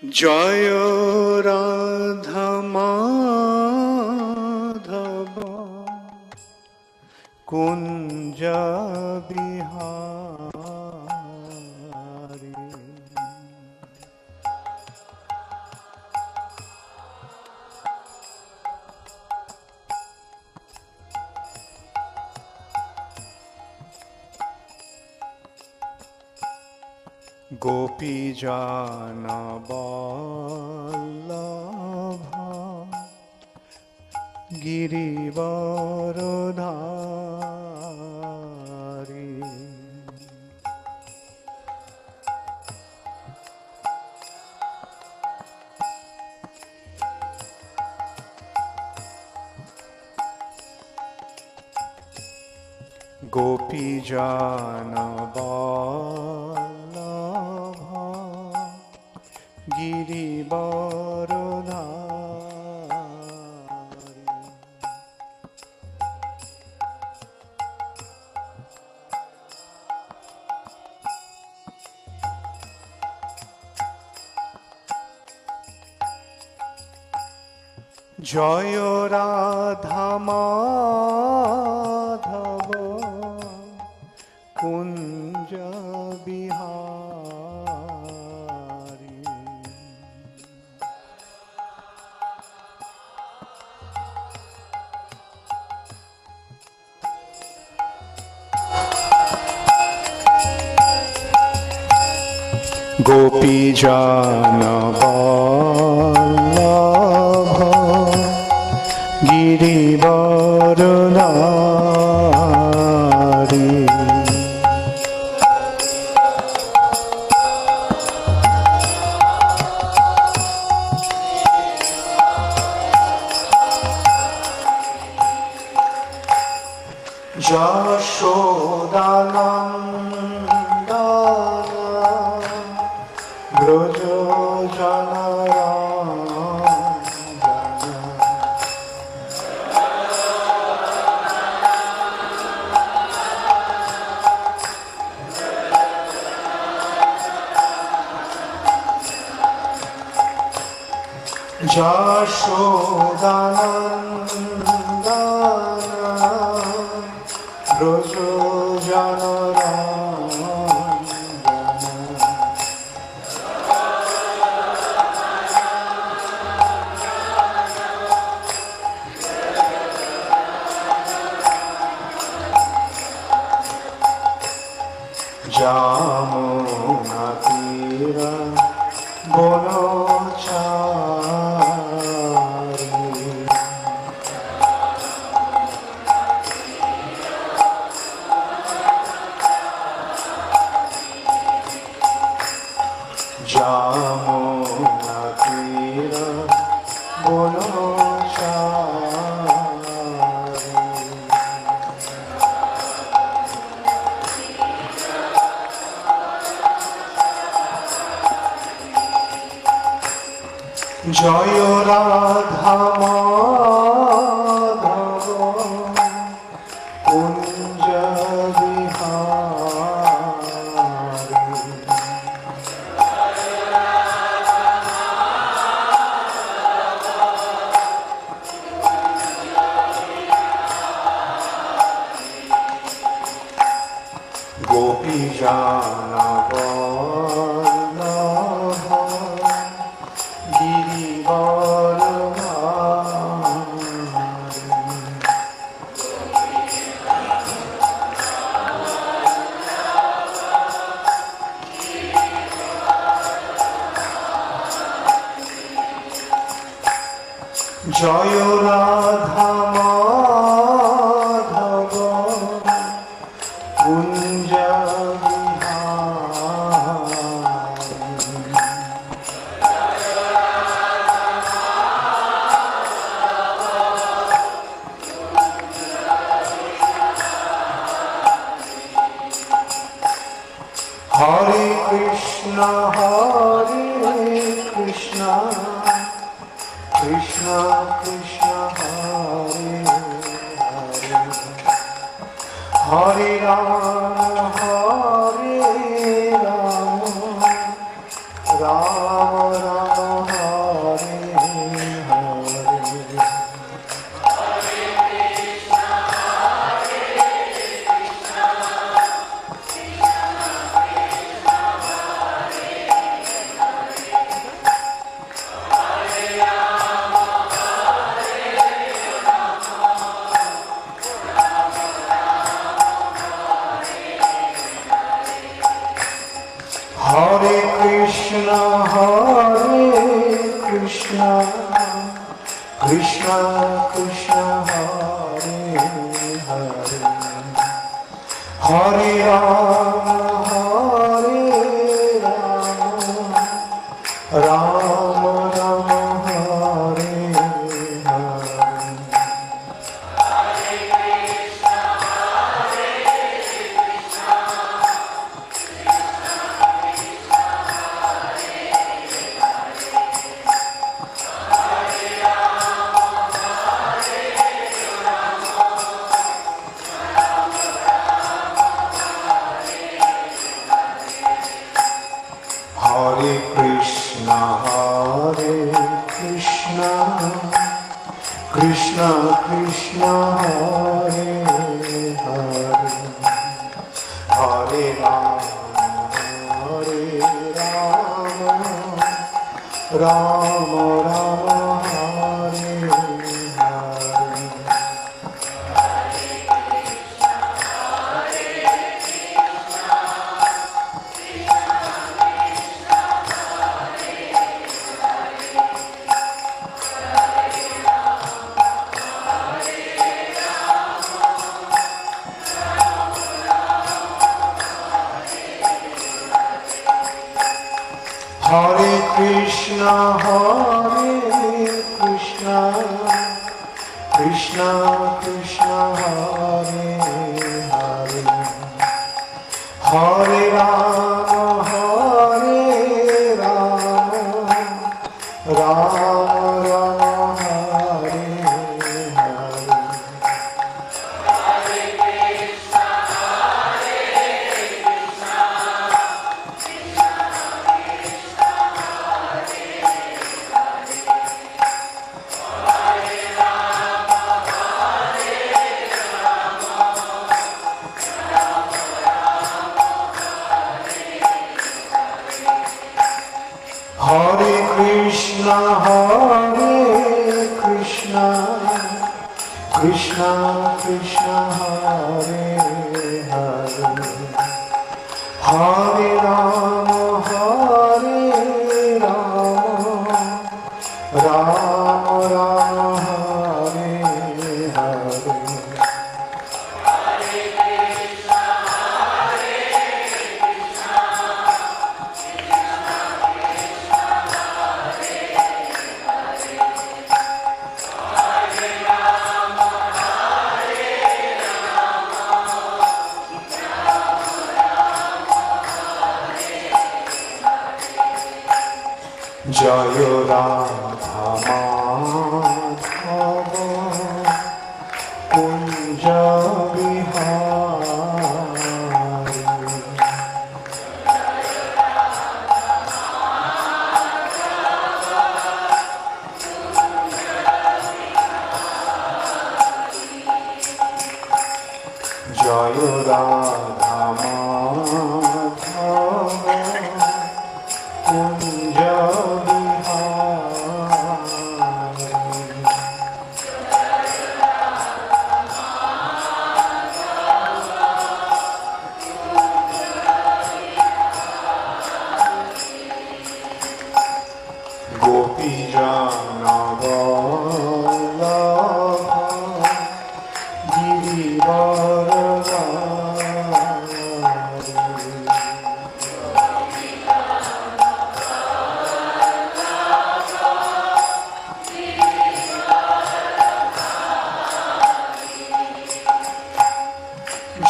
জয় রাধা মাধব কুঞ্জ বিহারী। গোপীজন বল্লভ গিরিবরধারী। গোপীজন বল্লভ গিরিবরধারী। জয় রাধা মাধব কুঞ্জ বিহারী। গোপীজন বল্লভ গিরিবরধারী। যশোদানন্দন ব্রজজনরঞ্জন। যশোদানন্দন ব্রজজনরঞ্জন। যমুনা তীর বনচারী। যমুনা তীর বনচারী। জয় রাধা মাধব কুঞ্জ বিহারী। গোপীজন বল্লভ গিরিবরধারী। জয় রাধা মাধব কুঞ্জ বিহারী। হরে কৃষ্ণ কৃষ্ণ কৃষ্ণ হরে হরে। হরে Ram Ram Ram Hare Krishna, Krishna Krishna, Hare Hare, Hare Rama, Rama Rama, Hare Hare. Hare Krishna, Krishna Krishna, Hare Hare, Hare Rama, Rama Rama, Hare Hare. Hare Krishna, Krishna Krishna, Hare Hare, Hare Rama, Rama Rama, Hare Hare. Hare Krishna, Krishna Krishna, Hare Hare, Hare Rama, Rama Rama, Hare Hare. Jaya Radha Madhava Kunja Vihari. Jaya Radha Madhava Kunja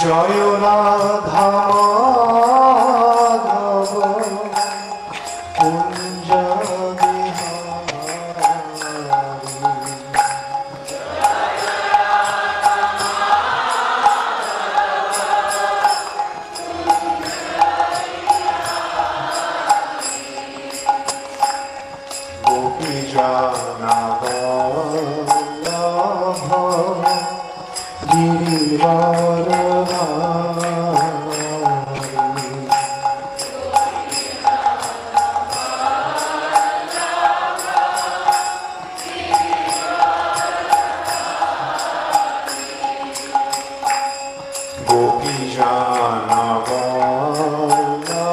Jaya Radha Madhava Kunja Vihari. Gopi Jana Vallabha Gopi Jana Vallabha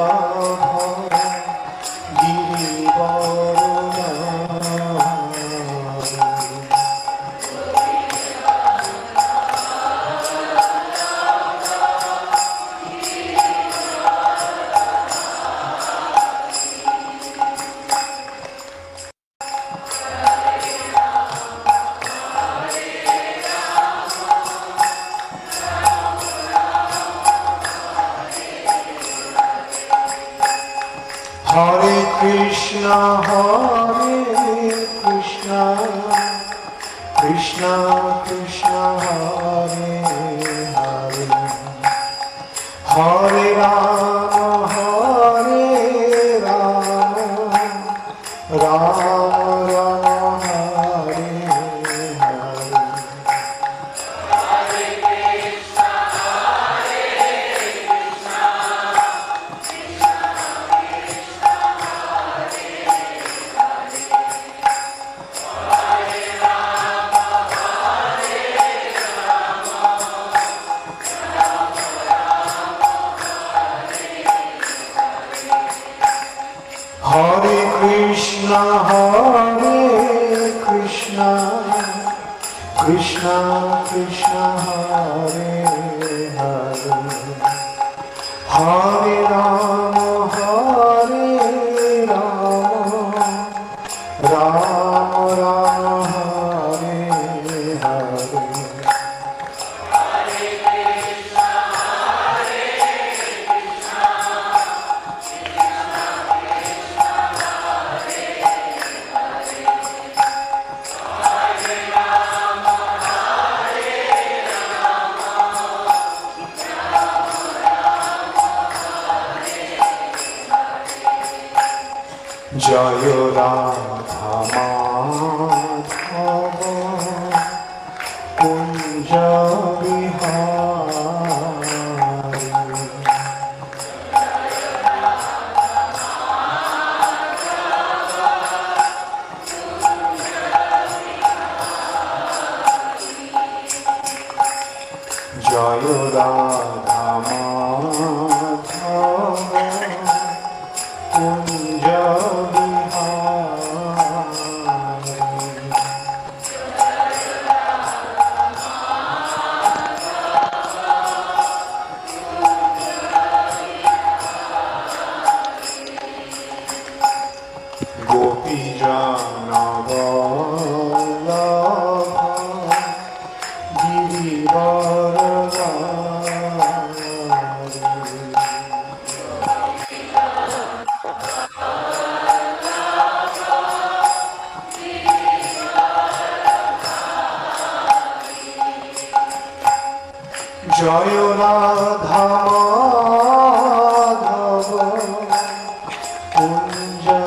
Hare Krishna, Krishna Krishna, Hare Hare, Hare Rama, Rama Rama, Hare Hare. Hare Krishna, Krishna Krishna, Hare Hare, Hare Rama, Rama Rama, Hare Hare. Jaya Radha Madhava Kunja Vihari. Jaya Radha Madhava Kunja Jaya Radha Madhava Kunja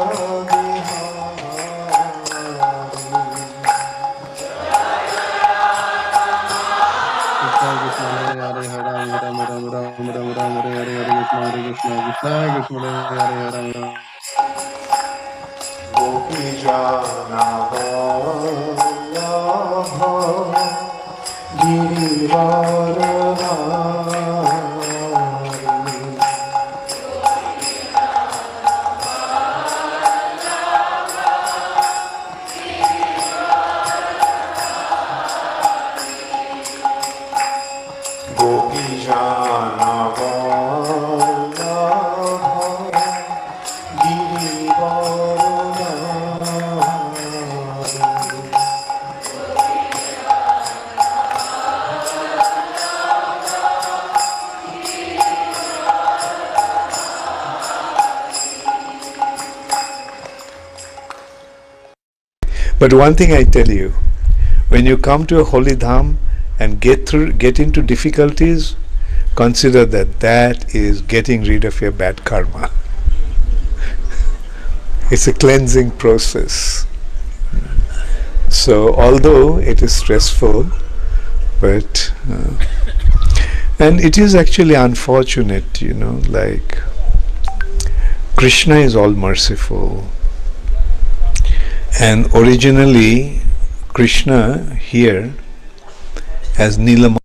Gopi Jana Vallabha Girivaradhari. Gopi Jana Vallabha Girivaradhari. But one thing I tell you, when you come to a holy dham and get into difficulties, consider that is getting rid of your bad karma. It's a cleansing process. So although it is stressful, but and it is actually unfortunate, like Krishna is all merciful. And originally, Krishna here as Neela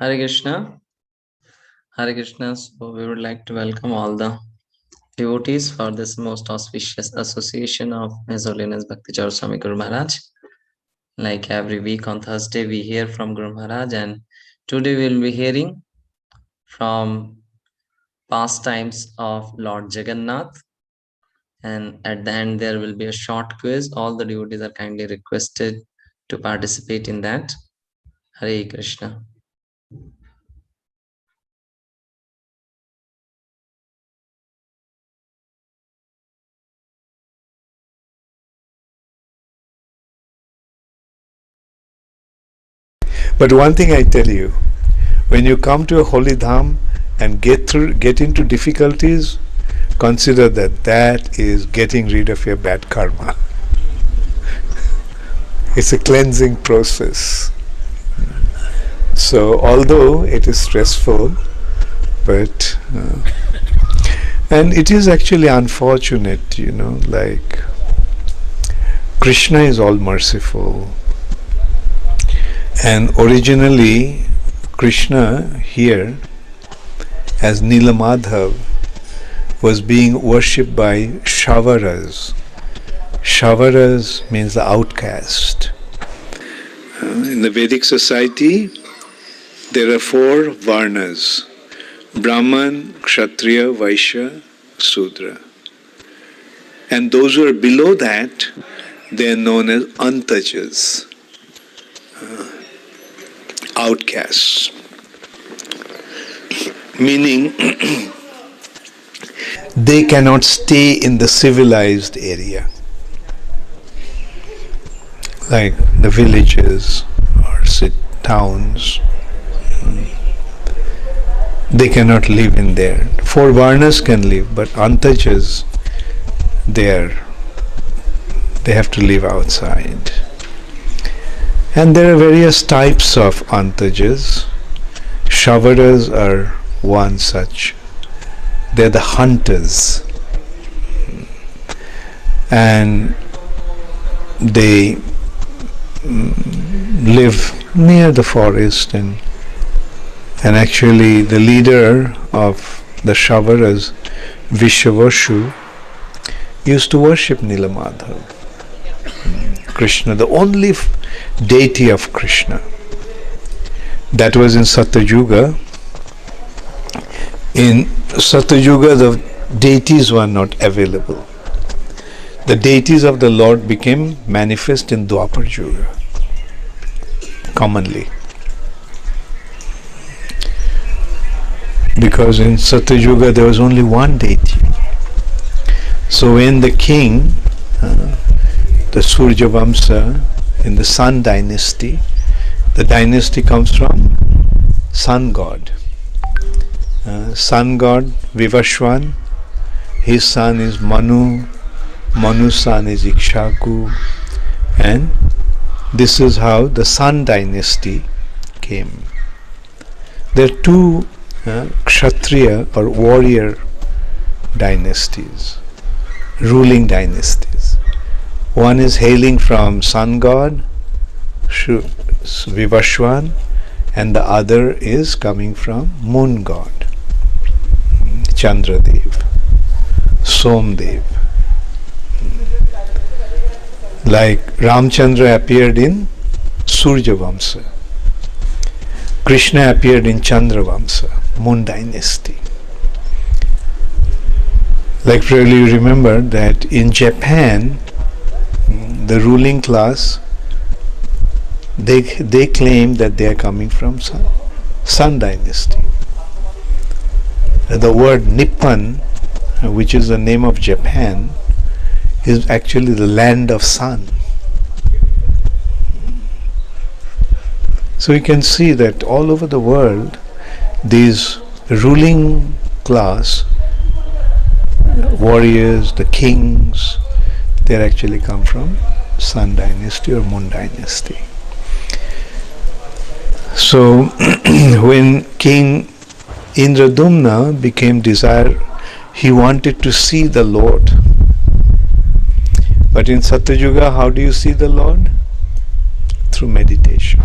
Hare Krishna. Hare Krishna. So we would like to welcome all the devotees for this most auspicious association of His Holiness Bhakti Charu Swami Guru Maharaj. Like every week on Thursday, we hear from Guru Maharaj, and today we will be hearing from pastimes of Lord Jagannath. And at the end, there will be a short quiz. All the devotees are kindly requested to participate in that. Hare Krishna. But one thing I tell you, when you come to a holy dham and get into difficulties, consider that is getting rid of your bad karma. It's a cleansing process. So although it is stressful, but and it is actually unfortunate, like Krishna is all merciful. And originally Krishna here as Neela Madhav was being worshipped by Shavaras. Shavaras means the outcast. In the Vedic society, there are 4 varnas: Brahman, Kshatriya, Vaishya, Sudra. And those who are below that, they are known as antajas, outcasts. Meaning, they cannot stay in the civilized area, like the villages or towns. They cannot live in there. 4 varnas can live, but antajas, they have to live outside. And there are various types of antajas. Shavaras are one such. They're the hunters. And they live near the forest, and actually the leader of the Shavaras, Vishavashu, used to worship Nilamadhav, Krishna, the only deity of Krishna. That was in Satyuga. In Satyuga, the deities were not available. The deities of the Lord became manifest in Dwapar Yuga, commonly. Because in Satyuga there was only one deity. So when the king, the Surya Vamsa, in the Sun dynasty, the dynasty comes from Sun God. Sun God Vivashwan, his son is Manu, Manu's son is Ikshaku, and this is how the Sun dynasty came. There are 2 Kshatriya or warrior dynasties, ruling dynasties. One is hailing from Sun God, Vivashwan, and the other is coming from Moon God, Chandradev, Somdev. Like Ramchandra appeared in Surya Vamsa, Krishna appeared in Chandra Vamsa, Moon dynasty. Like probably you remember that in Japan, the ruling class, they claim that they are coming from Sun dynasty. The word Nippon, which is the name of Japan, is actually the land of sun. So you can see that all over the world, these ruling class, warriors, the kings, they actually come from Sun dynasty or Moon dynasty. So when King Indradumna became desire, he wanted to see the Lord. But in Satyuga, how do you see the Lord? Through meditation.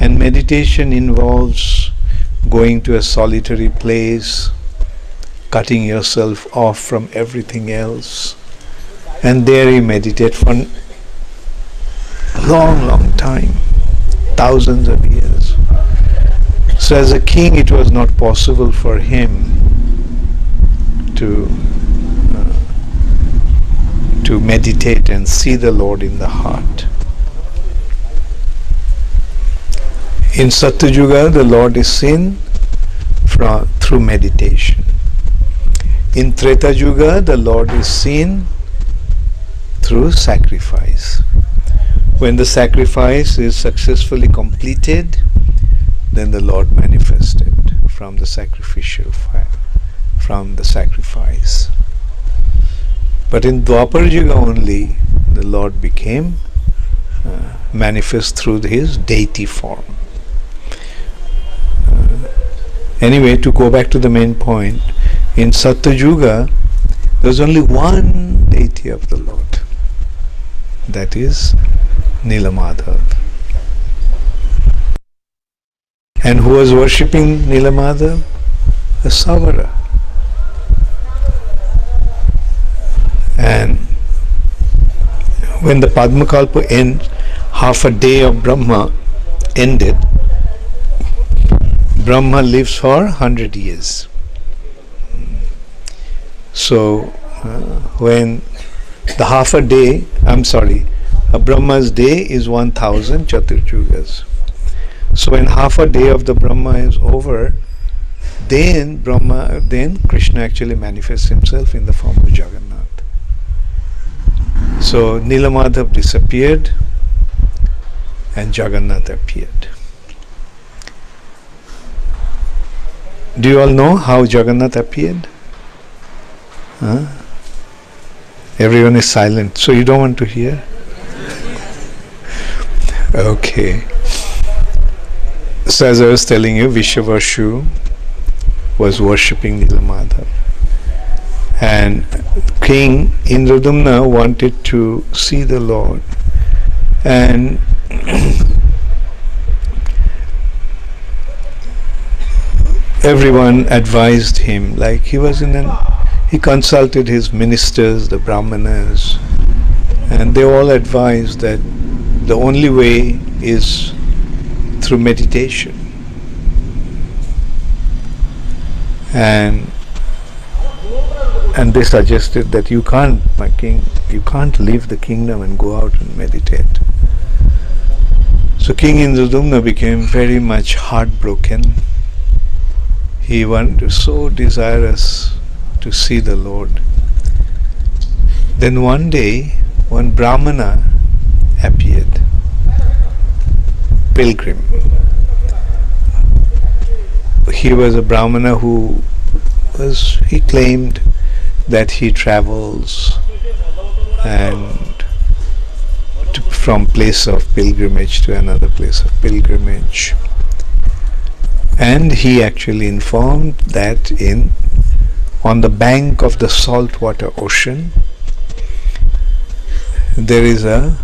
And meditation involves going to a solitary place, cutting yourself off from everything else, and there you meditate for a long, long time, thousands of years. So as a king, it was not possible for him to meditate and see the Lord in the heart. In Satyuga, the Lord is seen through meditation. In Treta Yuga, the Lord is seen through sacrifice. When the sacrifice is successfully completed, then the Lord manifested from the sacrificial fire, from the sacrifice. But in Dwapar Yuga only, the Lord became manifest through his deity form. Anyway, to go back to the main point, in Satyuga, there's only one deity of the Lord. That is Nilamadhav. And who was worshipping Nilamadhav? A Savara. And when the Padmakalpa ends, half a day of Brahma ended, Brahma lives for 100 years. So when the half a day, a Brahma's day is 1000 Chaturjugas. So when half a day of the Brahma is over, then Krishna actually manifests himself in the form of Jagannath. So Nilamadhav disappeared and Jagannath appeared. Do you all know how Jagannath appeared? Everyone is silent, so you don't want to hear? Okay. So as I was telling you, Vishwavashu was worshipping Nilamadhav. And King Indradumna wanted to see the Lord. And everyone advised him, like he consulted his ministers, the Brahmanas, and they all advised that the only way is through meditation. And they suggested that you can't, my king, you can't leave the kingdom and go out and meditate. So King Indradumna became very much heartbroken. He was so desirous to see the Lord. Then one day, one Brahmana appeared, pilgrim. He was a Brahmana he claimed that he travels from place of pilgrimage to another place of pilgrimage. And he actually informed that on the bank of the saltwater ocean, there is a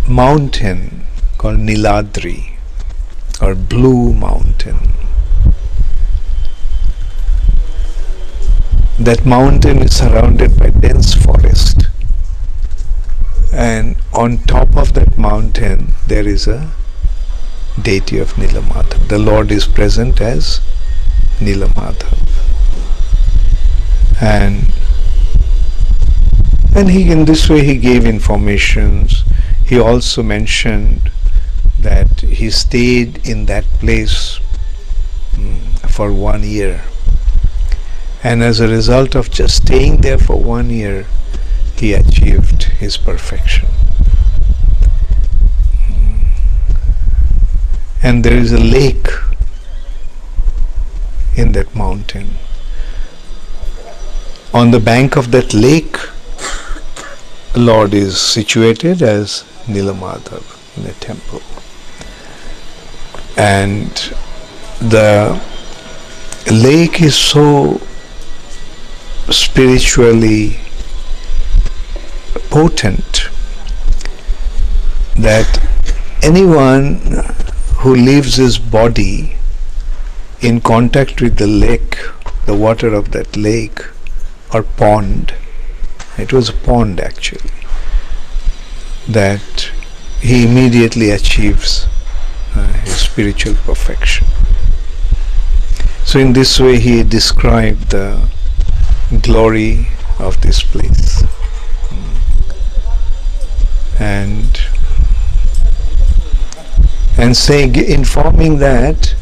mountain called Niladri, or Blue Mountain. That mountain is surrounded by dense forest, and on top of that mountain there is a deity of Nilamadhav. The Lord is present as Nilamadhav. And in this way he gave informations. He also mentioned that he stayed in that place for 1 year. And as a result of just staying there for 1 year, he achieved his perfection. And there is a lake in that mountain. On the bank of that lake, the Lord is situated as Nilamadhav in a temple. And the lake is so spiritually potent that anyone who leaves his body in contact with the lake, the water of that lake or pond, it was a pond actually, that he immediately achieves his spiritual perfection. So in this way he described the glory of this place. And saying, informing that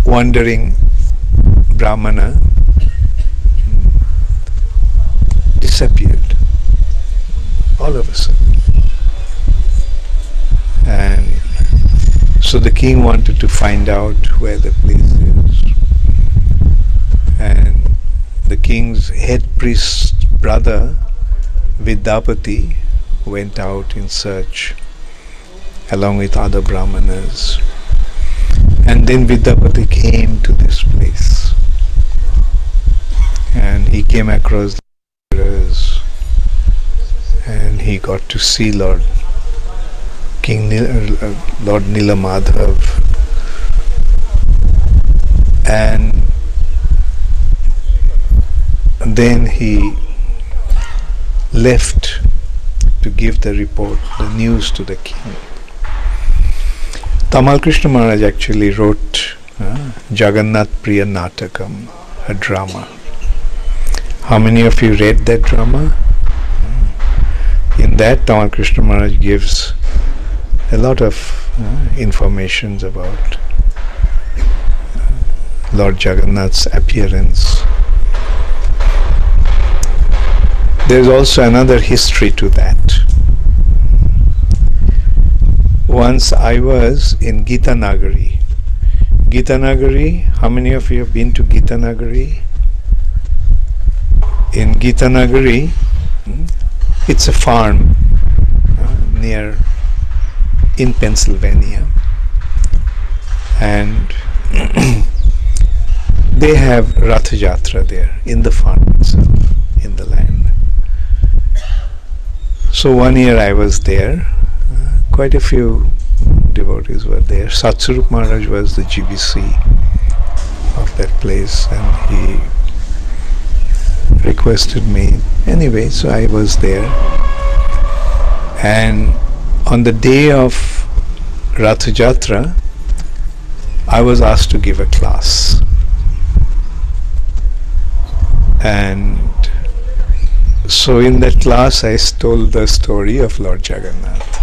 wandering Brahmana disappeared all of a sudden. And so the king wanted to find out where the place is. And the king's head priest's brother, Vidyapati, went out in search along with other brahmanas. And then Vidyapati came to this place. And he came across the rivers, and he got to see Lord Nilamadhav. And then he left to give the report, the news to the king. Tamal Krishna Maharaj actually wrote Jagannath Priya Natakam, a drama. How many of you read that drama? In that, Tamal Krishna Maharaj gives a lot of information about Lord Jagannath's appearance. There is also another history to that. Once I was in Gita Nagari. Gita Nagari, how many of you have been to Gita Nagari? In Gita Nagari, it's a farm in Pennsylvania, and they have Rath Yatra there in the farm itself, in the land. So one year I was there. Quite a few devotees were there. Satsarup Maharaj was the GBC of that place, and he requested me. Anyway, so I was there. And on the day of Rath Yatra, I was asked to give a class. And so in that class I told the story of Lord Jagannath.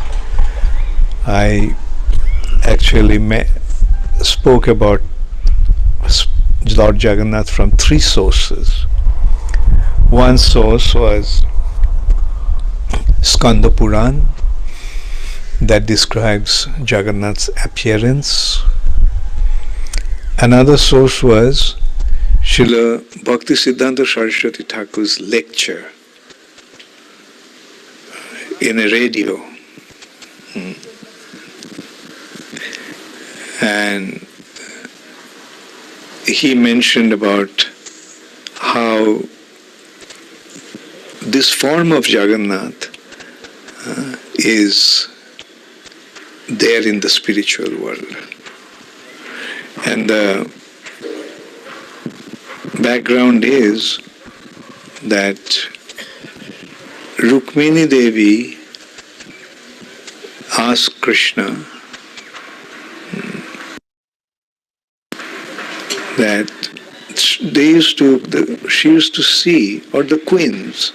I actually spoke about Lord Jagannath from three sources. One source was Skanda Puran, that describes Jagannath's appearance. Another source was Srila Bhakti Siddhanta Saraswati Thakur's lecture in a radio. And he mentioned about how this form of Jagannath is there in the spiritual world. And the background is that Rukmini Devi asked Krishna that she used to see, or the queens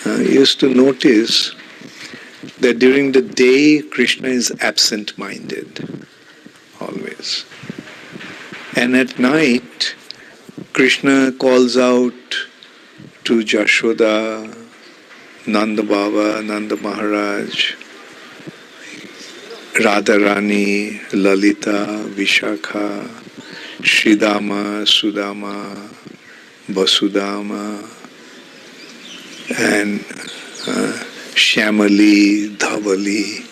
used to notice that during the day Krishna is absent-minded, always. And at night, Krishna calls out to Jashoda, Nanda Baba, Nanda Maharaj, Radharani, Lalita, Vishakha, Sridama, Sudama, Vasudama, and Shyamali, Dhavali.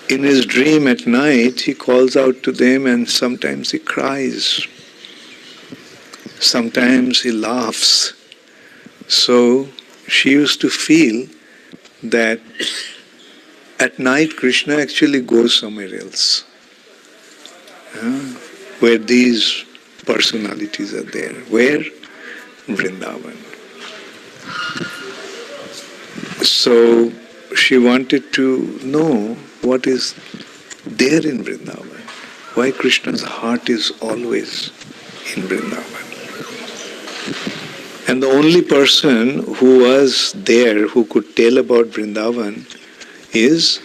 In his dream at night, he calls out to them, and sometimes he cries. Sometimes he laughs. So she used to feel that At night, Krishna actually goes somewhere else, where these personalities are there. Where? Vrindavan. So she wanted to know what is there in Vrindavan. Why Krishna's heart is always in Vrindavan. And the only person who was there who could tell about Vrindavan is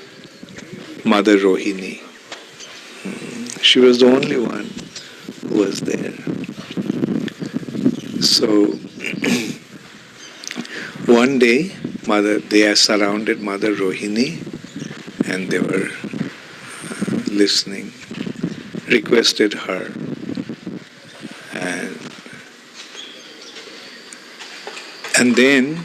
Mother Rohini. She was the only one who was there. So one day, they are surrounded Mother Rohini, and they were listening, requested her, and then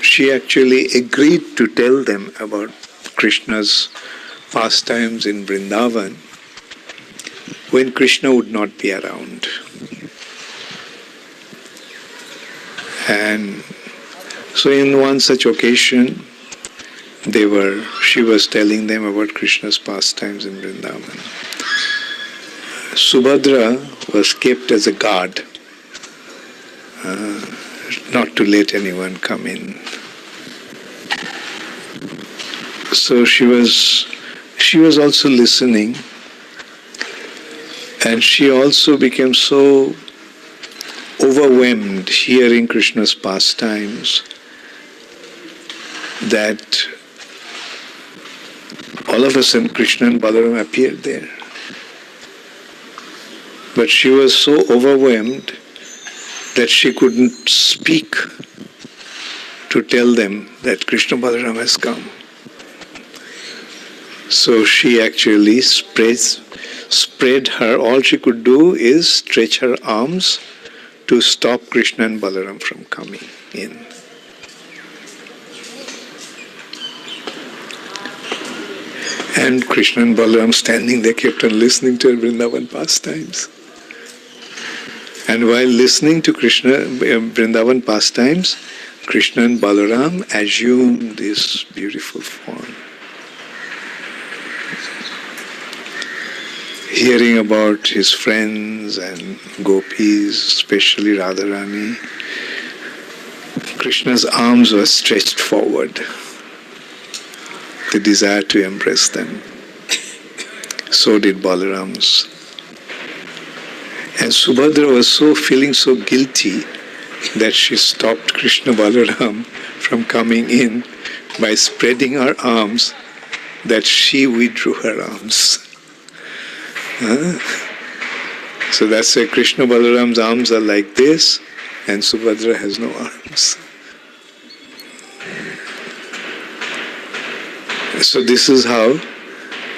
she actually agreed to tell them about Krishna's pastimes in Vrindavan when Krishna would not be around. And so in one such occasion, she was telling them about Krishna's pastimes in Vrindavan. Subhadra was kept as a guard, not to let anyone come in. So she was also listening, and she also became so overwhelmed hearing Krishna's pastimes that all of a sudden Krishna and Balaram appeared there. But she was so overwhelmed that she couldn't speak to tell them that Krishna Balaram has come. So she actually spread her, all she could do is stretch her arms to stop Krishna and Balaram from coming in. And Krishna and Balaram standing there kept on listening to her Vrindavan pastimes. And while listening to Vrindavan pastimes, Krishna and Balaram assumed this beautiful form. Hearing about his friends and gopis, especially Radharani, Krishna's arms were stretched forward, the desire to embrace them. So did Balaram's. And Subhadra was feeling so guilty that she stopped Krishna Balaram from coming in by spreading her arms, that she withdrew her arms. So that's why Krishna Balaram's arms are like this, and Subhadra has no arms. So this is how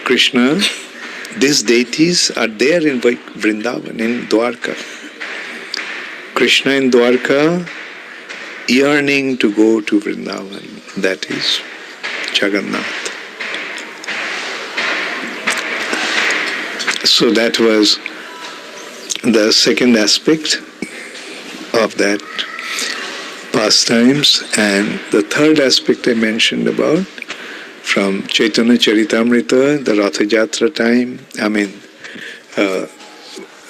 Krishna, these deities are there in Vrindavan, in Dwarka. Krishna in Dwarka, yearning to go to Vrindavan, that is Jagannath. So that was the second aspect of that pastimes. And the third aspect I mentioned about, from Chaitanya Charitamrita, the Ratha Jatra time,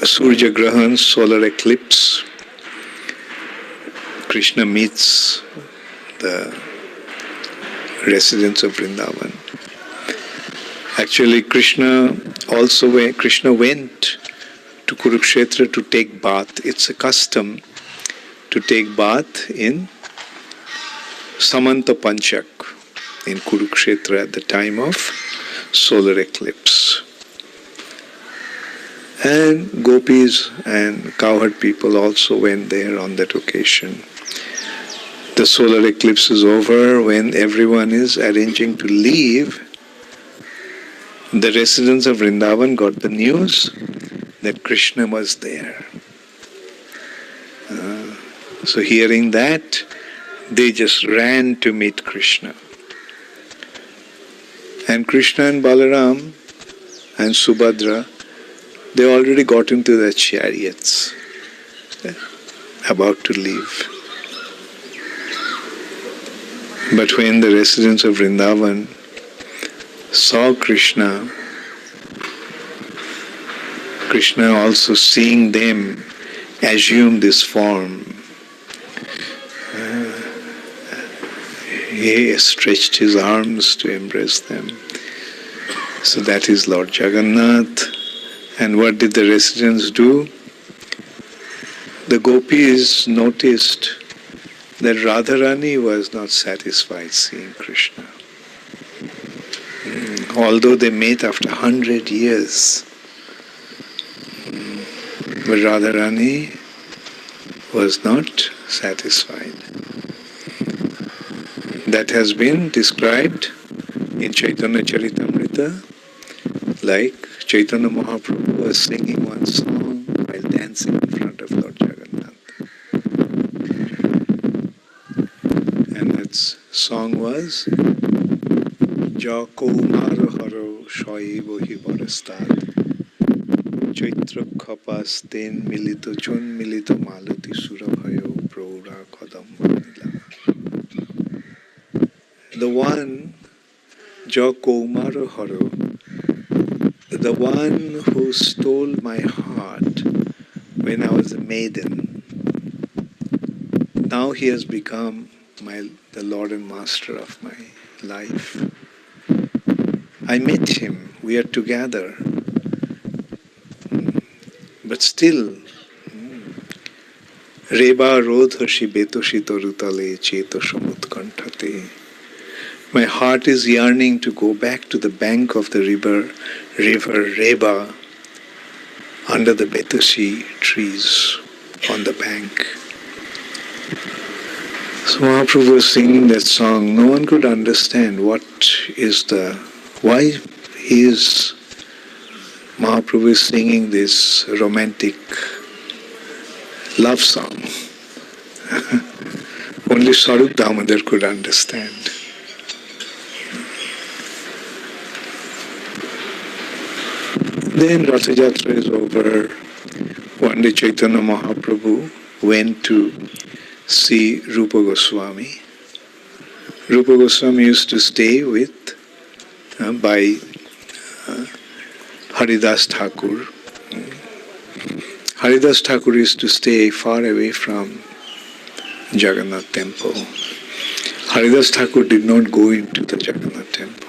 Surya Grahan, solar eclipse, Krishna meets the residents of Vrindavan. Actually, Krishna went to Kurukshetra to take bath. It's a custom to take bath in Samanta Panchak in Kurukshetra at the time of solar eclipse. And gopis and cowherd people also went there on that occasion. The solar eclipse is over. When everyone is arranging to leave, the residents of Vrindavan got the news that Krishna was there. So hearing that, they just ran to meet Krishna. And Krishna and Balaram and Subhadra, they already got into their chariots, about to leave. But when the residents of Vrindavan saw Krishna, Krishna also seeing them assume this form, he stretched his arms to embrace them. So that is Lord Jagannath. And what did the residents do? The gopis noticed that Radharani was not satisfied seeing Krishna. Although they met after 100 years, but Radharani was not satisfied. That has been described in Chaitanya Charitamrita, like Chaitanya Mahaprabhu was singing one song while dancing in front of Lord Jagannath. And that song was Ja Kaumara Haro Shaivohi Barastad Chaitra Khapas Ten Milito Chun Milito Maluti Surabhayo Praura Kadambanila. The one Ja Kaumara Haro, the one who stole my heart when I was a maiden, now he has become the Lord and Master of my life. I met him, we are together, but still, Reba Rodhashi Betoshi Torutale Cheto Samutkanthate. My heart is yearning to go back to the bank of the river Reba, under the Betoshi trees on the bank. So Mahaprabhu was singing that song. No one could understand why Mahaprabhu is singing this romantic love song. Only Sarup Damodar could understand. Then Ratha Yatra is over. One day Chaitanya Mahaprabhu went to see Rupa Goswami. Rupa Goswami used to stay by Haridas Thakur. Haridas Thakur used to stay far away from Jagannath temple. Haridas Thakur did not go into the Jagannath temple.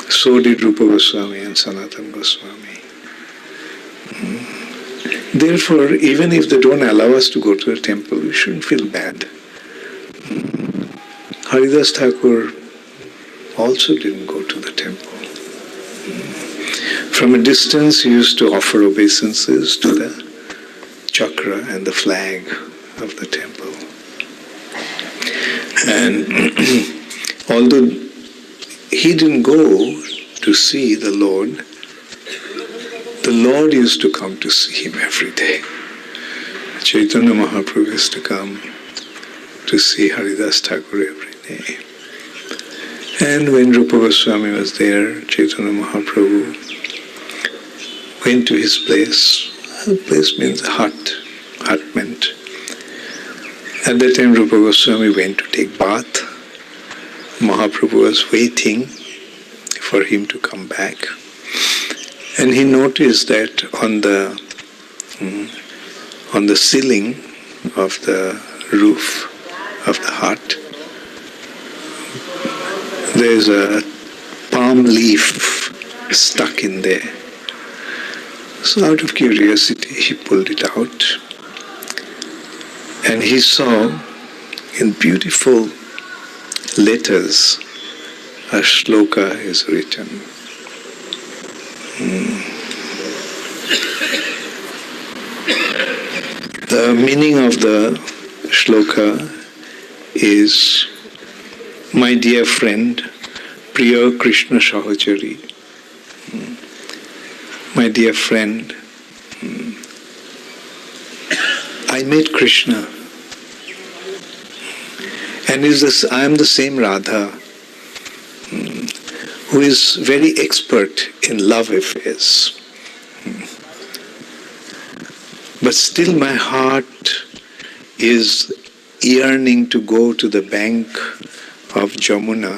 So did Rupa Goswami and Sanatana Goswami. Therefore, even if they don't allow us to go to the temple, we shouldn't feel bad. Haridas Thakur also didn't go to the temple. From a distance, he used to offer obeisances to the chakra and the flag of the temple. And although he didn't go to see the Lord used to come to see him every day. Chaitanya Mahaprabhu used to come to see Haridas Thakur every day. And when Rupa Goswami was there, Chaitanya Mahaprabhu went to his place. Place means hut meant. At that time Rupa Goswami went to take bath. Mahaprabhu was waiting for him to come back. And he noticed that on the ceiling of the roof of the hut, there's a palm leaf stuck in there. So out of curiosity, he pulled it out. And he saw in beautiful letters a shloka is written. The meaning of the shloka is, my dear friend, Priya Krishna Sahachari, my dear friend, I met Krishna, and I am the same Radha who is very expert in love affairs. But still my heart is yearning to go to the bank of Jamuna,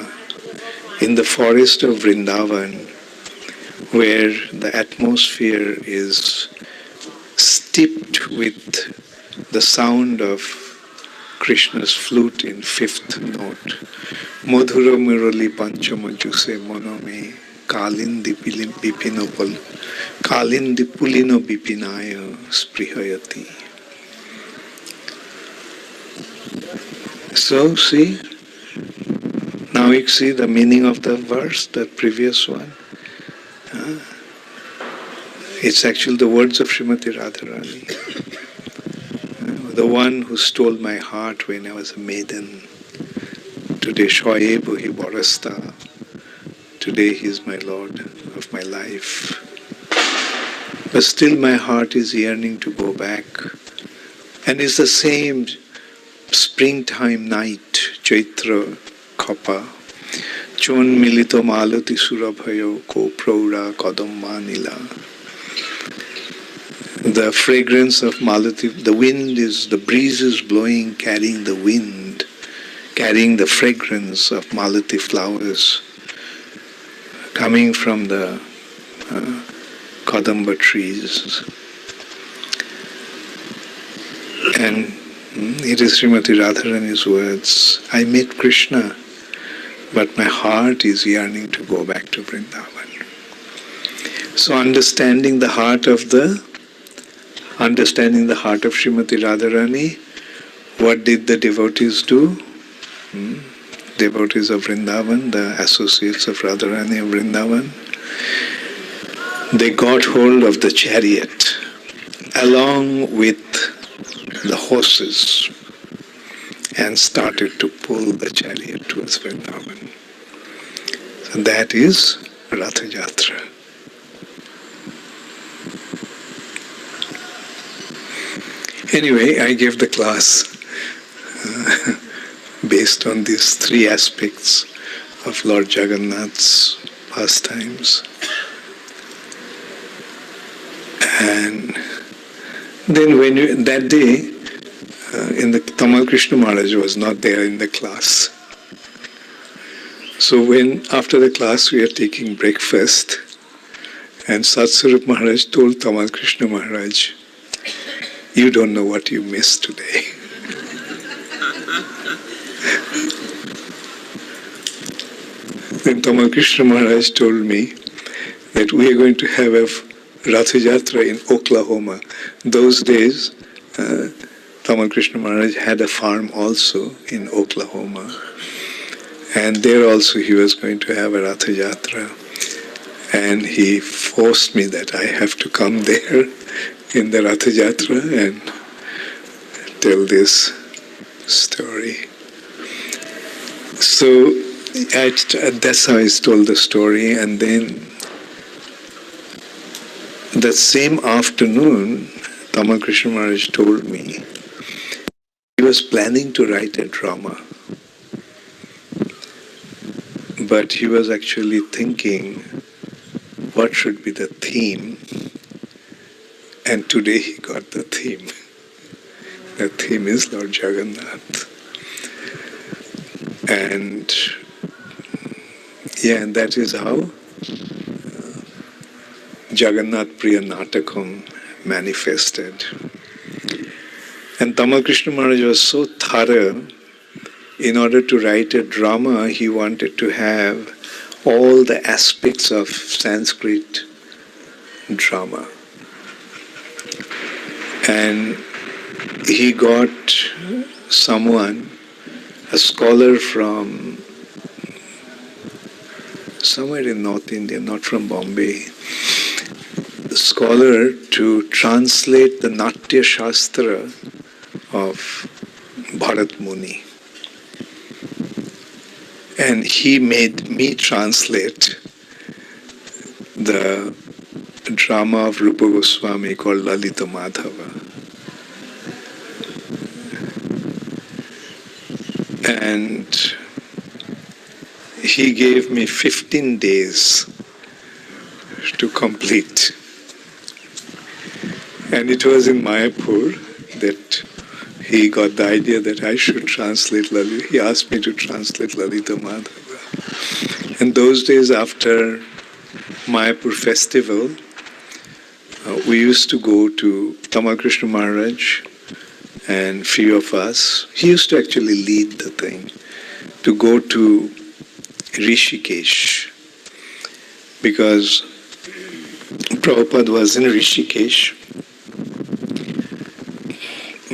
in the forest of Vrindavan, where the atmosphere is steeped with the sound of Krishna's flute in fifth note. Madhura Murali Panchama Juse Monome Kalindi Bipinopal Kalindi Pulino Bipinaya Sprihayati. So, see, now you see the meaning of the verse, the previous one. It's actually the words of Srimati Radharani. The one who stole my heart when I was a maiden. Today, Shoye Buhi Borasta. Today he is my Lord of my life. But still my heart is yearning to go back. And it's the same springtime night, Chaitra Khapa. Chon Milito Malati Surabhayo Ko Praura Kadamma Nila. The fragrance of Malati, the wind is, the breeze is blowing, carrying the wind, carrying the fragrance of Malati flowers, coming from the Kadamba trees. And it is Srimati Radharani's words, I met Krishna, but my heart is yearning to go back to Vrindavan. So understanding the heart of Srimati Radharani, what did the devotees do? Devotees of Vrindavan, the associates of Radharani of Vrindavan, they got hold of the chariot along with the horses and started to pull the chariot towards Vrindavan. So that is Ratha Yatra. Anyway, I gave the class based on these three aspects of Lord Jagannath's pastimes. And then that day, in the Tamal Krishna Maharaj was not there in the class. So after the class we are taking breakfast, and Satsarup Maharaj told Tamal Krishna Maharaj, you don't know what you missed today. Then Tamal Krishna Maharaj told me that we are going to have a Ratha Yatra in Oklahoma. Those days, Tamal Krishna Maharaj had a farm also in Oklahoma. And there also he was going to have a Ratha Yatra. And he forced me that I have to come there in the Ratha Yatra and tell this story. So that's how I told the story. And then that same afternoon, Tamal Krishna Maharaj told me he was planning to write a drama. But he was actually thinking what should be the theme. And today he got the theme. The theme is Lord Jagannath. And and that is how Jagannath Priya Natakam manifested. And Tamal Krishna Maharaj was so thorough. In order to write a drama, he wanted to have all the aspects of Sanskrit drama. And he got someone, a scholar from somewhere in North India, not from Bombay, a scholar to translate the Natya Shastra of Bharat Muni. And he made me translate the drama of Rupa Goswami called Lalita Madhava. And he gave me 15 days to complete. And it was in Mayapur that he got the idea that I should translate Lalita. He asked me to translate Lalita Madhava. And those days after Mayapur festival, we used to go to Tamal Krishna Maharaj and few of us. He used to actually lead the thing, to go to Rishikesh, because Prabhupada was in Rishikesh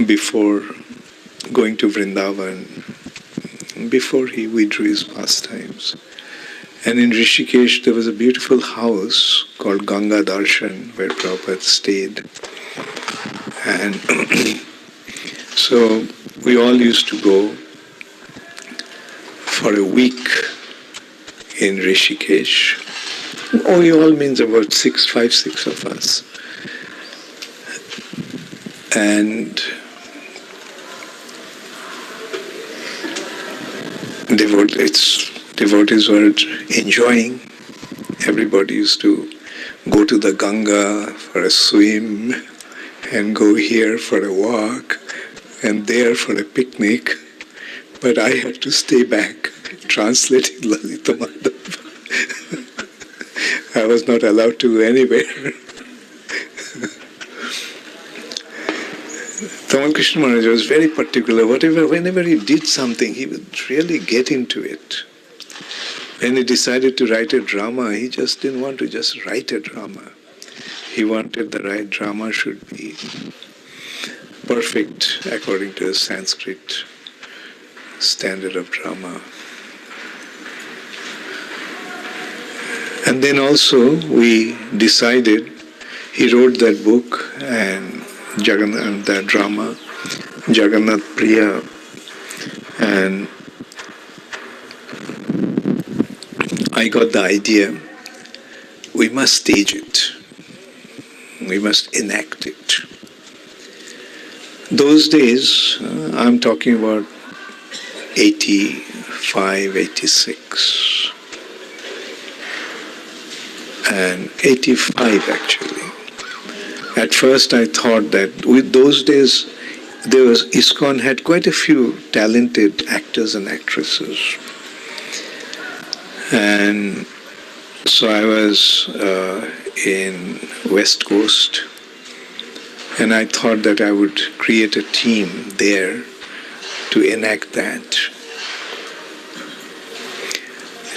before going to Vrindavan, before he withdrew his pastimes. And in Rishikesh there was a beautiful house called Ganga Darshan where Prabhupada stayed. And so we all used to go for a week in Rishikesh. We all means about 5, 6 of us. And devotees were enjoying. Everybody used to go to the Ganga for a swim and go here for a walk and there for a picnic. But I had to stay back translating Lalita Madhava. I was not allowed to go anywhere. Tamal Krishna Maharaj was very particular. Whenever he did something, he would really get into it. When he decided to write a drama, he just didn't want to just write a drama. He wanted the right drama should be perfect according to the Sanskrit standard of drama. And then also we decided, he wrote that book and Jagannath, that drama, Jagannath Priya, and I got the idea, we must stage it, we must enact it. Those days, I'm talking about 85, 86, and 85 actually. At first I thought that with those days, ISKCON had quite a few talented actors and actresses. And so I was in West Coast, and I thought that I would create a team there to enact that.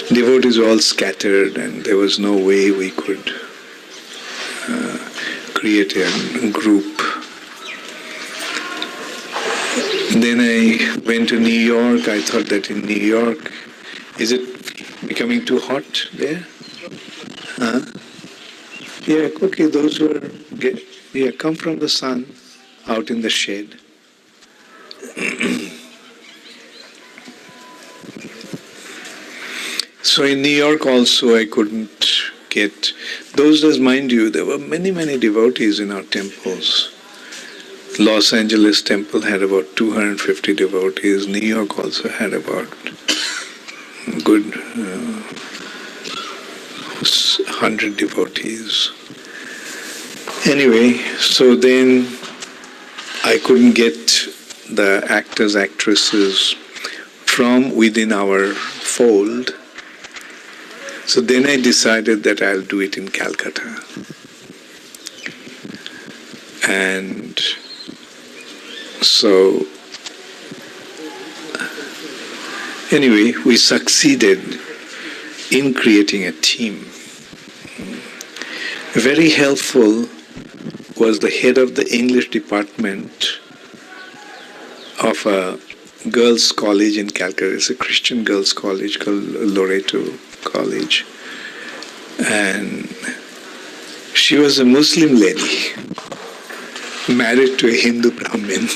Devotees were all scattered, and there was no way we could create a group. Then I went to New York. I thought that in New York, is it becoming too hot there? Huh? Yeah, okay, those who are, come from the sun, out in the shade. So in New York also I couldn't get, those days, mind you, there were many, many devotees in our temples. Los Angeles temple had about 250 devotees. New York also had about good 100 devotees. Anyway, so then I couldn't get the actors, actresses from within our fold. So then I decided that I'll do it in Calcutta. And so, anyway, we succeeded in creating a team. Very helpful was the head of the English department of a girls' college in Calcutta. It's a Christian girls' college called Loreto College. And she was a Muslim lady, married to a Hindu Brahmin.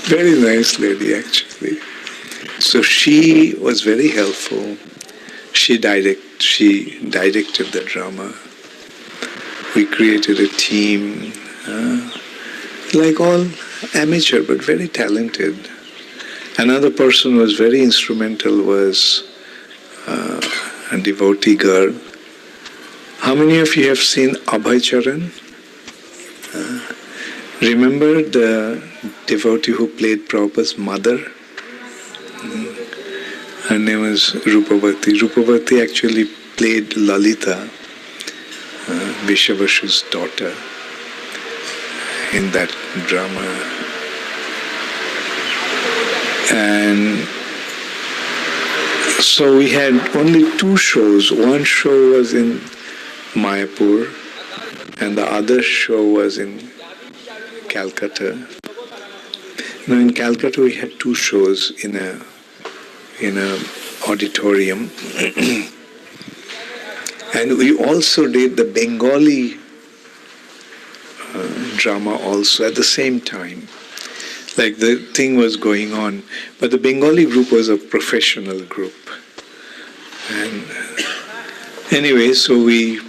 Very nice lady, actually. So she was very helpful. She directed the drama. We created a team, like all amateur, but very talented. Another person who was very instrumental was a devotee girl. How many of you have seen Abhay Charan? Remember the devotee who played Prabhupada's mother? Her name was Rupavati. Rupavati actually played Lalita, Vishavashu's daughter, in that drama. And so we had only 2 shows. One show was in Mayapur and the other show was in Calcutta. Now in Calcutta we had 2 shows in a auditorium. And we also did the Bengali drama also at the same time. Like the thing was going on. But the Bengali group was a professional group. And anyway, so we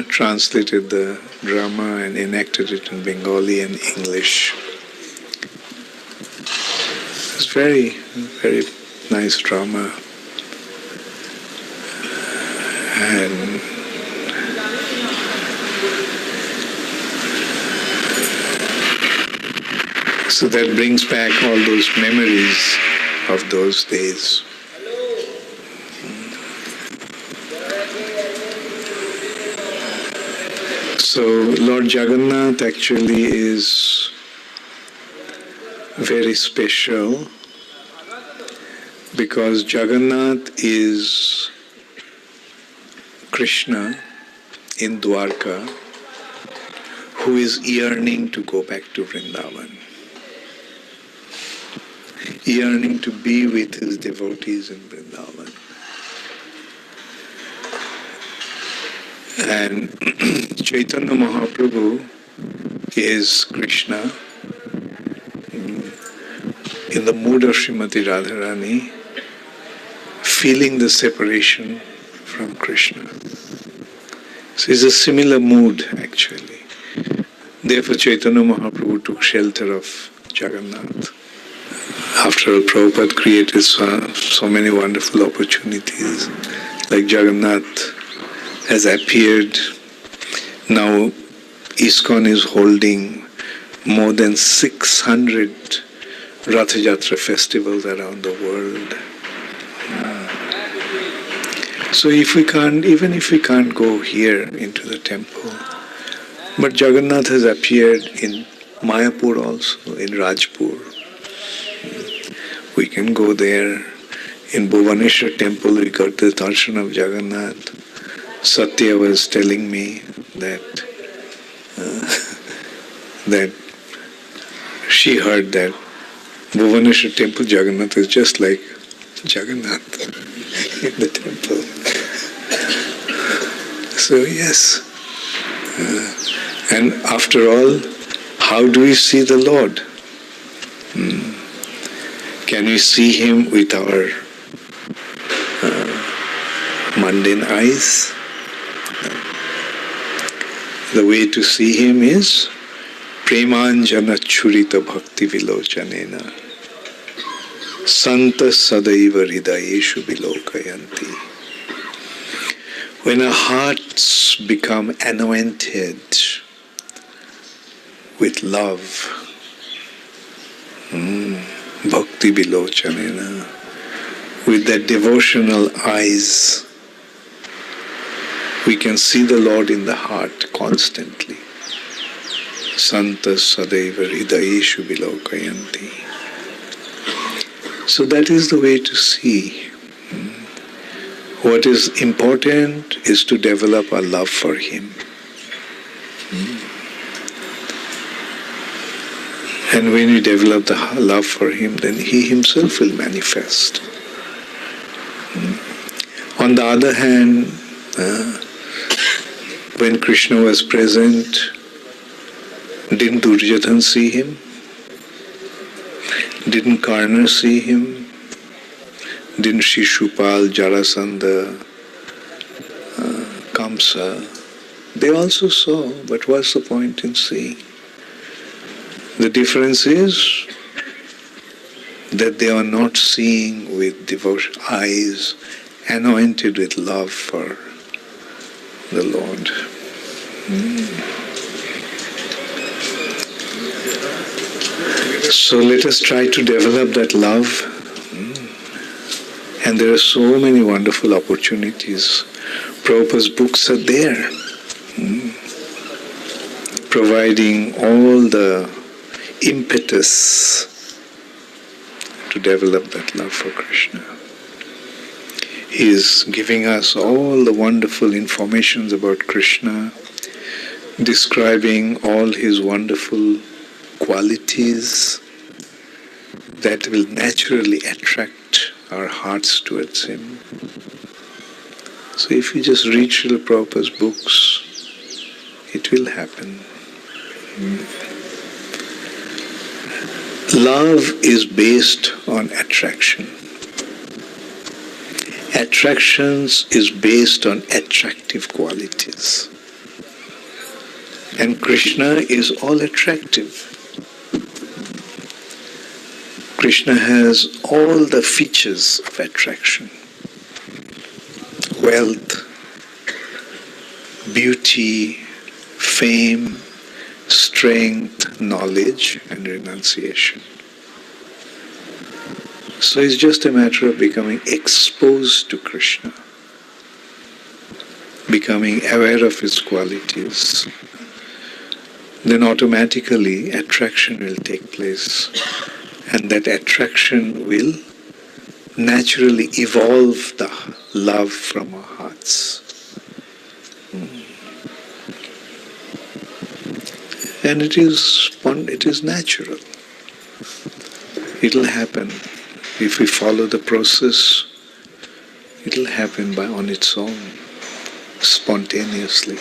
translated the drama and enacted it in Bengali and English. It was very, very nice drama. And so that brings back all those memories of those days. So Lord Jagannath actually is very special because Jagannath is Krishna in Dwarka who is yearning to go back to Vrindavan, yearning to be with his devotees in Vrindavan. And Chaitanya Mahaprabhu is Krishna in the mood of Srimati Radharani, feeling the separation from Krishna. So it's a similar mood actually. Therefore Chaitanya Mahaprabhu took shelter of Jagannath. After all, Prabhupada created so many wonderful opportunities. Like Jagannath has appeared. Now ISKCON is holding more than 600 Rath Yatra festivals around the world. So even if we can't go here into the temple, but Jagannath has appeared in Mayapur also, in Rajpur. We can go there. In Bhuvaneshwar temple we got the darshan of Jagannath. Satya was telling me that she heard that Bhuvaneshwar temple Jagannath is just like Jagannath in the temple. So yes, and after all, how do we see the Lord? Can we see Him with our mundane eyes? The way to see Him is Premanjana Churita Bhakti Vilochanena Santa Sadaiva Hridayeshu Vilokayanti. When our hearts become anointed with love, Bhakti Vilochanena, with that devotional eyes, we can see the Lord in the heart constantly. Santa Sadaiva Hridayeshu Vilokayanti. So that is the way to see. What is important is to develop a love for Him. And when we develop the love for Him, then He Himself will manifest. On the other hand, when Krishna was present, didn't Ujjain see Him? Didn't Karna see Him? Didn't Shishupal, Jarasandha, Kamsa? They also saw, but what's the point in seeing? The difference is that they are not seeing with devotion, eyes anointed with love for the Lord. So let us try to develop that love. And there are so many wonderful opportunities. Prabhupada's books are there, providing all the impetus to develop that love for Krishna. He is giving us all the wonderful informations about Krishna, describing all his wonderful qualities that will naturally attract our hearts towards him. So if you just read Srila Prabhupada's books, it will happen. Love is based on attraction. Attractions is based on attractive qualities. And Krishna is all attractive. Krishna has all the features of attraction. Wealth, beauty, fame, strength, knowledge, and renunciation. So it's just a matter of becoming exposed to Krishna, becoming aware of his qualities. Then automatically attraction will take place, and that attraction will naturally evolve the love from our hearts. And it is natural. It will happen. If we follow the process, it will happen on its own, spontaneously.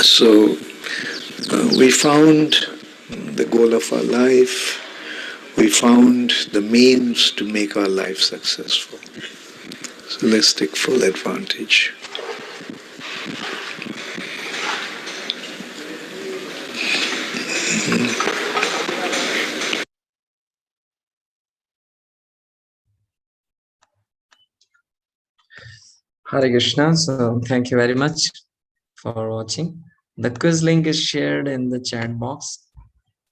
So we found the goal of our life. We found the means to make our life successful. So let's take full advantage. Hare Krishna. So thank you very much for watching. The quiz link is shared in the chat box.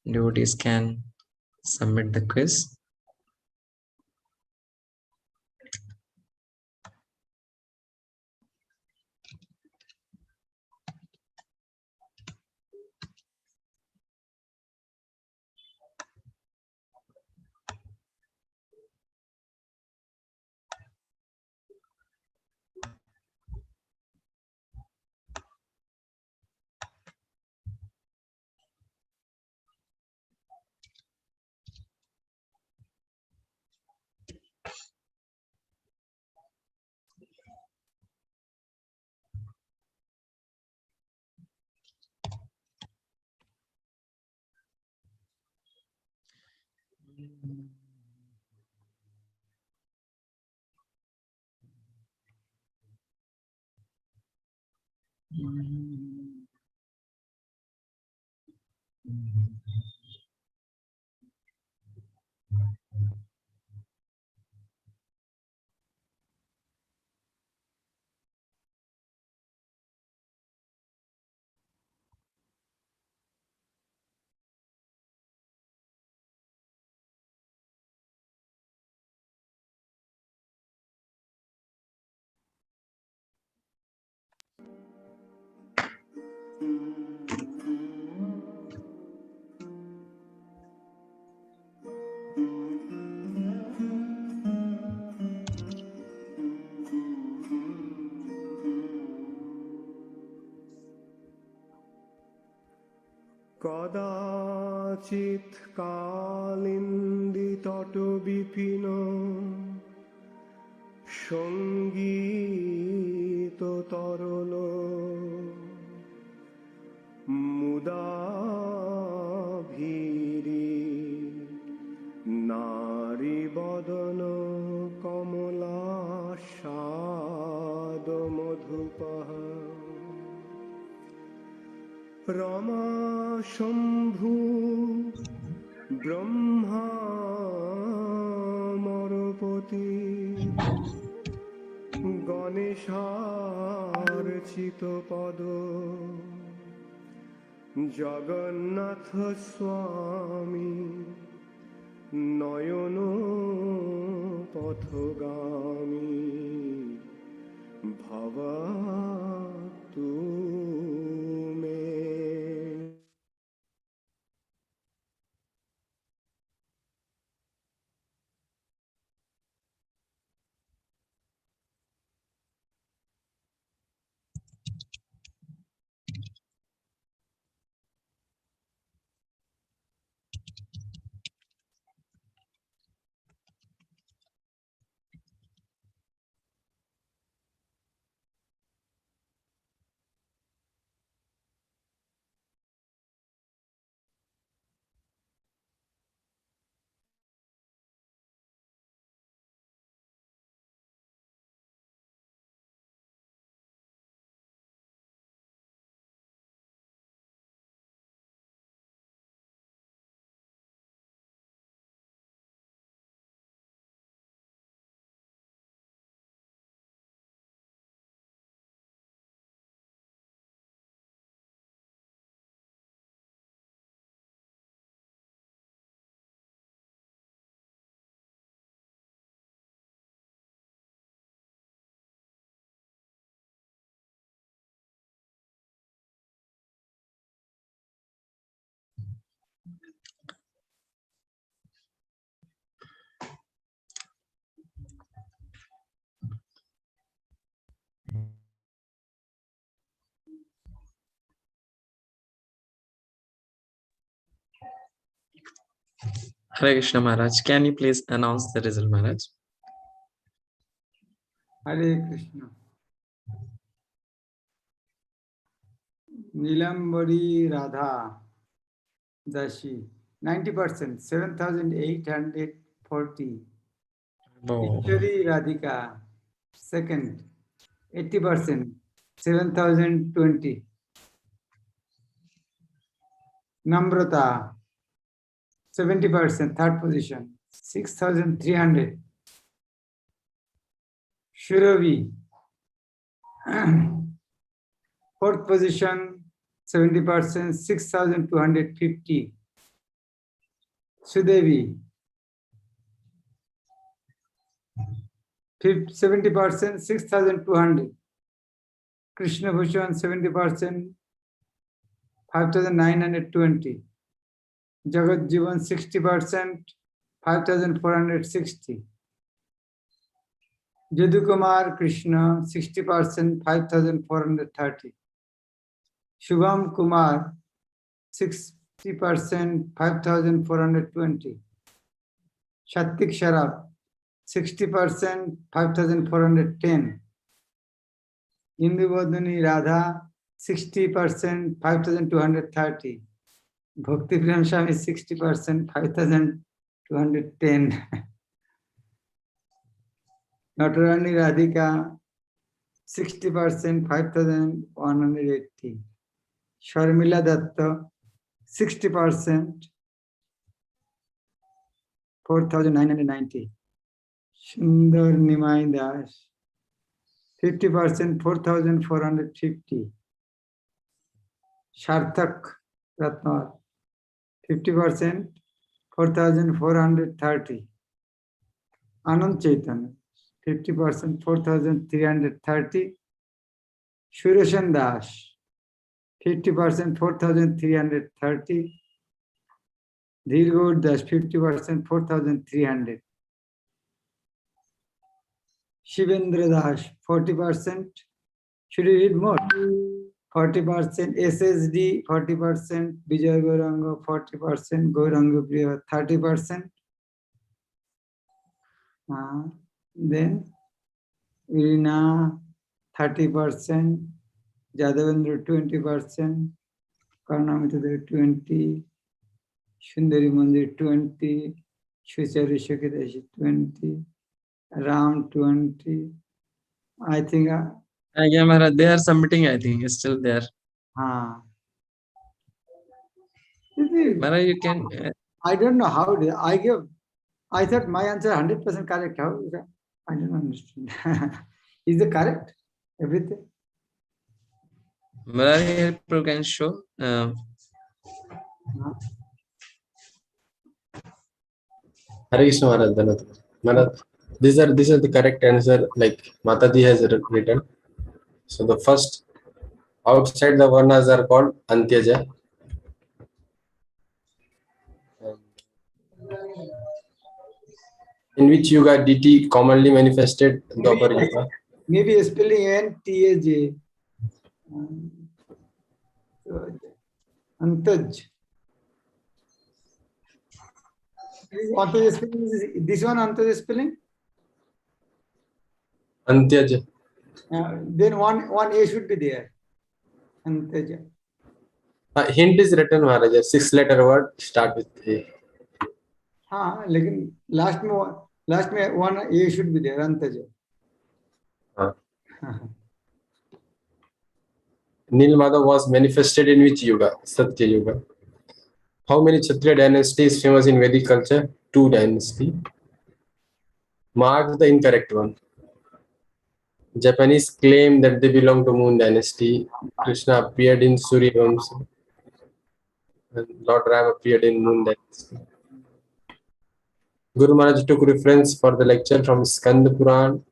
Devotees can submit the quiz. কদাচিৎ কালিন্দীতট Bipin সঙ্গীত তরল মুদা ভীরি নারী বদন কমলা স্বাদ মধুপহ Rama Shambhu Brahma মরপতি গণেশার চিতপদ Jagannath Swami Noyono Pathogami Bhavatu me. Hare Krishna Maharaj. Can you please announce the result, Maharaj? Hare Krishna. Nilambari Radha Dashi, 90%, 7,840. Oh. Ishwari Radhika, second, 80%, 7,020. Namrata, 70%, third position, 6,300. Shuravi, fourth position, 70%, 6,250. Sudevi, 70%, 6,200. Krishna Bhushan, 70%, 5,920. Jagat Jivan, 60%, 5,460. Jadu Kumar Krishna, 60%, 5,430. Shubham Kumar, 60%, 5,420. Shatik Sharaf, 60%, 5,410. Indubodhini Radha, 60%, 5,230. Bhakti Prem Swami, 60%, 5,210. Natarani Radhika, 60%, 5,180. Sharmila Datta, 60%, 4,990. Sundar Nimai Das, 50%, 4,450. Sharthak Ratnar, 50%, 4,430. Anand Chaitanya, 50%, 4,330. Sureshan Das, 50%, 4,330. Dhirgaur Das, 50%, 4,300. Shivendra Das, 40%. Should we read more? 40%. SSD, 40%. Vijay Gauranga, 40%. Gauranga Priya, 30%. Then Irina, 30%. Jadavendra, 20%. Karnamita, 20%. Sundari Mandir, 20%. Shuchari Shakhidashi, 20%. Ram, 20%. I think. Yeah, Maharaj, they are submitting, I think. It's still there. Maharaj, you can. I don't know how I thought my answer 100% correct. How is that? I don't understand. Is it correct? Everything? Maharaj, you can show Hare Krishna Maharaj, Dhanat. Maharaj, these are the correct answer. Like Mataji has written. So the first outside the varnas are called Antyaja. In which yuga DT commonly manifested? Dwapar Yuga. Maybe spelling N-T-A-J. Antaj. Antaj spelling is this one. Antaj spelling. Antyaja. Then one A should be there. Antaja. Hint is written, Maharaja. 6-letter word start with A. हाँ लेकिन last में one A should be there. Antaja. Nilmada was manifested in which yuga? Satya Yuga. How many Kshatriya dynasties famous in Vedic culture? 2 dynasties. Mark the incorrect one. Japanese claim that they belong to Moon dynasty. Krishna appeared in Surya Vamsa. And Lord Ram appeared in Moon dynasty. Guru Maharaj took reference for the lecture from Skanda Puran,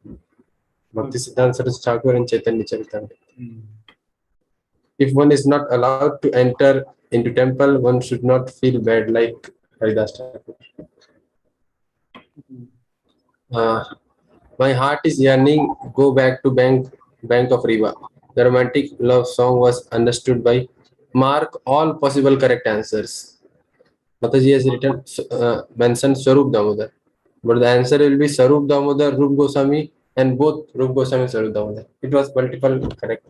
Bhakti Siddhanta Saraswati Thakur and Chaitanya Charitamrita. If one is not allowed to enter into temple, one should not feel bad like Haridas Thakur. My heart is yearning, go back to bank of Riva. The romantic love song was understood by mark all possible correct answers. Mataji has written mentioned Swarup Damodar. But the answer will be Swarup Damodar, Rup Goswami, and both Rup Goswami and Swarup Damodar. It was multiple correct.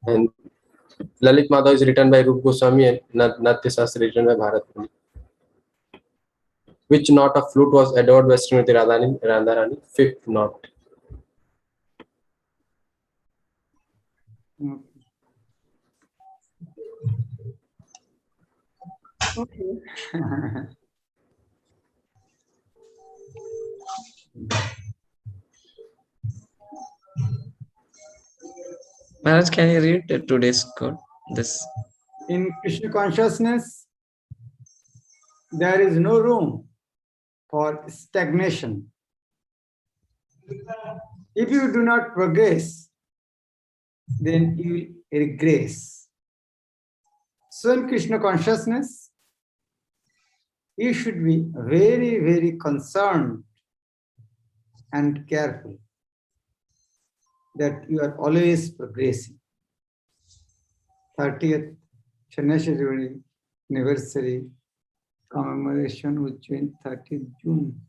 And Lalit Madhav is written by Rup Goswami and Natya Sastra written by Bharat Muni. Which knot of flute was adored by Srimati Radharani? 5th knot. Okay. Maharaj, can you read today's code? This. In Krishna consciousness, there is no room for stagnation. If you do not progress, then you will regress. So in Krishna consciousness, you should be very, very concerned and careful that you are always progressing. 30th Chandrasekhar anniversary commemoration Ujjain 30th June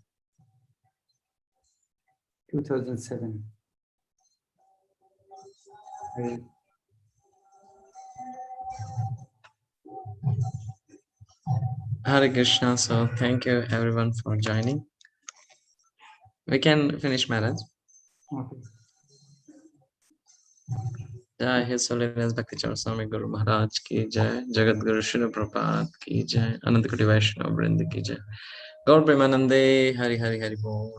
2007. Hare Krishna. So thank you everyone for joining. We can finish, Maharaj. Okay. Jai His Holiness Bhakti Charu Swami Guru Maharaj ki jai, Jagat Guru Srila Prabhupada ki jai, Ananta Koti Vaishnava Vrinda ki jai. Gaur Premanande, Hari Hari Hari Bol.